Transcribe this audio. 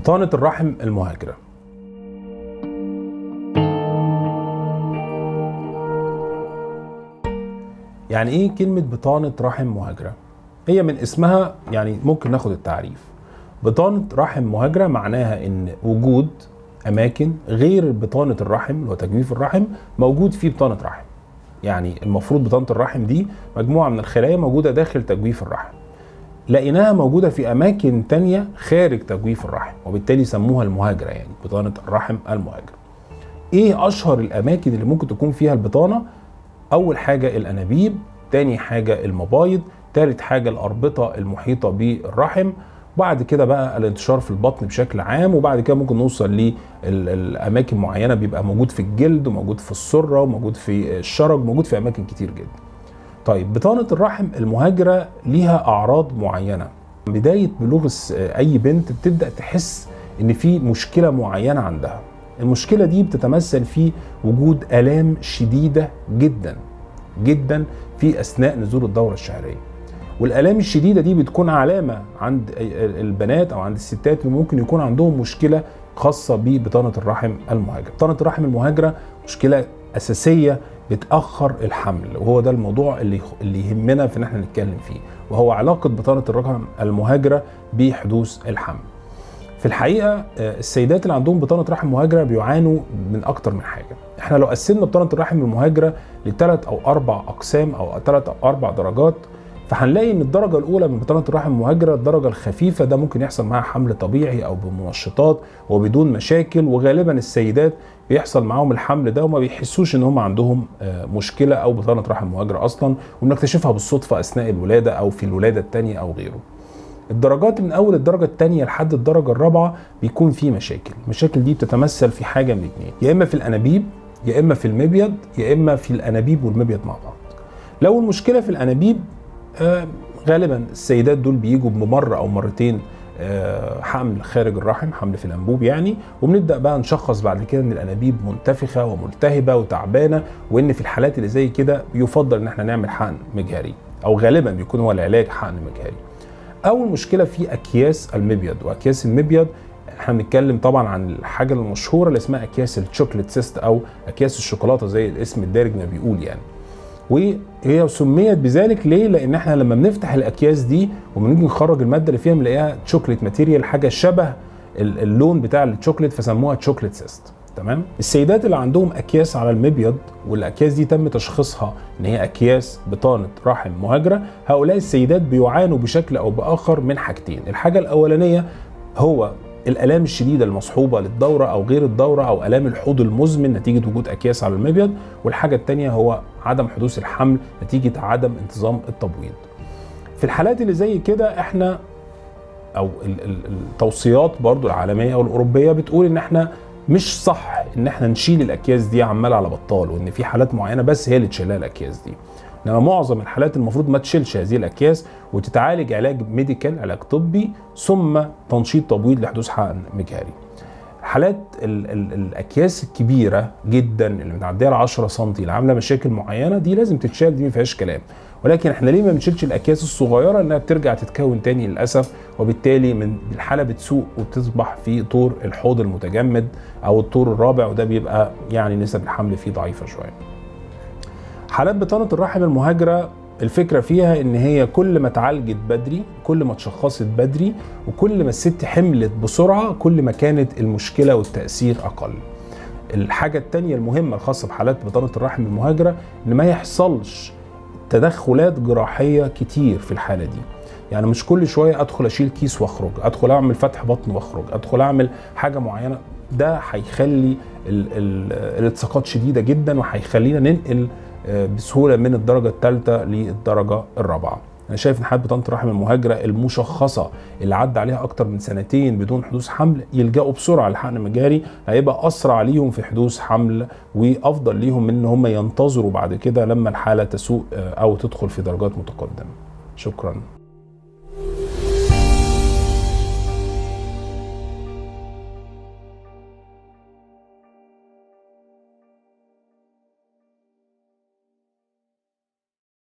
بطانة الرحم المهاجرة. يعني ايه كلمة بطانة رحم مهاجرة؟ هي من اسمها يعني ممكن ناخد التعريف. بطانة رحم مهاجرة معناها ان وجود اماكن غير بطانة الرحم اللي هو تجويف الرحم موجود فيه بطانة رحم. يعني المفروض بطانة الرحم دي مجموعة من الخلايا موجودة داخل تجويف الرحم، لقيناها موجودة في أماكن تانية خارج تجويف الرحم، وبالتالي سموها المهاجرة، يعني بطانة الرحم المهاجرة. إيه أشهر الأماكن اللي ممكن تكون فيها البطانة؟ أول حاجة الأنابيب، تاني حاجة المبايض، تالت حاجة الأربطة المحيطة بالرحم، وبعد كده بقى الانتشار في البطن بشكل عام، وبعد كده ممكن نوصل لأماكن معينة بيبقى موجود في الجلد وموجود في السرة وموجود في الشرج، موجود في أماكن كتير جدا. طيب بطانة الرحم المهاجرة ليها أعراض معينة. بداية بلوغ أي بنت بتبدأ تحس إن في مشكلة معينة عندها. المشكلة دي بتتمثل في وجود آلام شديدة جدا جدا في أثناء نزول الدورة الشهرية. والآلام الشديدة دي بتكون علامة عند البنات أو عند الستات ممكن يكون عندهم مشكلة خاصة ببطانة الرحم المهاجرة. بطانة الرحم المهاجرة مشكلة أساسية بتأخر الحمل، وهو ده الموضوع اللي يهمنا في ان احنا نتكلم فيه، وهو علاقة بطانة الرحم المهاجرة بحدوث الحمل. في الحقيقة السيدات اللي عندهم بطانة رحم مهاجرة بيعانوا من أكتر من حاجة. احنا لو قسمنا بطانة الرحم المهاجرة لثلاث أو أربع أقسام أو ثلاث أو أربع درجات، فهنلاقي ان الدرجة الأولى من بطانة الرحم المهاجرة الدرجة الخفيفة، ده ممكن يحصل معاها حمل طبيعي أو بمنشطات وبدون مشاكل، وغالبا السيدات بيحصل معاهم الحمل ده وما بيحسوش ان هم عندهم مشكلة أو بطانة رحم مهاجرة أصلا، وبنكتشفها بالصدفة أثناء الولادة أو في الولادة الثانية أو غيره. الدرجات من أول الدرجة الثانية لحد الدرجة الرابعة بيكون في مشاكل. المشاكل دي بتتمثل في حاجة من اثنين، يا إما في الأنابيب يا إما في المبيض يا إما في الأنابيب والمبيض مع بعض. لو المشكلة في الأنابيب غالبا السيدات دول بيجوا بمرة أو مرتين حمل خارج الرحم، حمل في الأنبوب يعني، وبنبدأ بقى نشخص بعد كده ان الأنابيب منتفخة وملتهبة وتعبانة، وان في الحالات اللي زي كده يفضل ان احنا نعمل حقن مجهري، او غالبا بيكون هو العلاج حقن مجهري. أول مشكلة في أكياس المبيض، وأكياس المبيض احنا بنتكلم طبعا عن الحاجة المشهورة اللي اسمها أكياس الشوكليت سيست أو أكياس الشوكولاتة زي الاسم الدارج ما بيقول يعني. وهي سميت بذلك ليه؟ لان احنا لما بنفتح الاكياس دي وبنيجي نخرج الماده اللي فيها بنلاقيها تشوكليت ماتيريال، حاجه شبه اللون بتاع الشوكليت، فسموها تشوكليت سيست. تمام؟ السيدات اللي عندهم اكياس على المبيض والاكياس دي تم تشخيصها ان هي اكياس بطانه رحم مهاجره، هؤلاء السيدات بيعانوا بشكل او باخر من حاجتين. الحاجه الاولانيه هو الآلام الشديدة المصحوبة للدورة أو غير الدورة، أو آلام الحوض المزمن نتيجة وجود أكياس على المبيض، والحاجة التانية هو عدم حدوث الحمل نتيجة عدم انتظام التبويض. في الحالات اللي زي كده احنا أو التوصيات برضو العالمية أو الأوروبية بتقول إن احنا مش صح إن احنا نشيل الأكياس دي عمال على بطال، وإن في حالات معينة بس هي اللي تشيلها الأكياس دي. انما معظم الحالات المفروض ما تشيلش هذه الاكياس وتتعالج علاج ميديكال، علاج طبي، ثم تنشيط تبويض لحدوث حقن مجهري. حالات الاكياس الكبيره جدا اللي متعديه ال 10 سم اللي عامله مشاكل معينه دي لازم تتشال، دي ما فيهاش كلام. ولكن احنا ليه ما بنشيلش الاكياس الصغيره؟ انها بترجع تتكون تاني للاسف، وبالتالي من الحاله بتسوء وبتصبح في طور الحوض المتجمد او الطور الرابع، وده بيبقى يعني نسب الحمل فيه ضعيفه شويه. حالات بطانة الرحم المهاجرة الفكرة فيها ان هي كل ما اتعالجت بدري، كل ما اتشخصت بدري، وكل ما الست حملت بسرعة، كل ما كانت المشكلة والتأثير أقل. الحاجة التانية المهمة الخاصة بحالات بطانة الرحم المهاجرة ان ما يحصلش تدخلات جراحية كتير في الحالة دي. يعني مش كل شوية ادخل اشيل كيس واخرج، ادخل اعمل فتح بطن واخرج، ادخل اعمل حاجة معينة، ده هيخلي الالتصاقات شديدة جدا، وهيخلينا ننقل بسهوله من الدرجه الثالثه للدرجه الرابعه. انا شايف ان حالات بطانه الرحم المهاجره المشخصه اللي عدى عليها اكتر من سنتين بدون حدوث حمل يلجأوا بسرعه للحقن المجهري، هيبقى اسرع ليهم في حدوث حمل، وافضل ليهم من ان هم ينتظروا بعد كده لما الحاله تسوء او تدخل في درجات متقدمه. شكرا.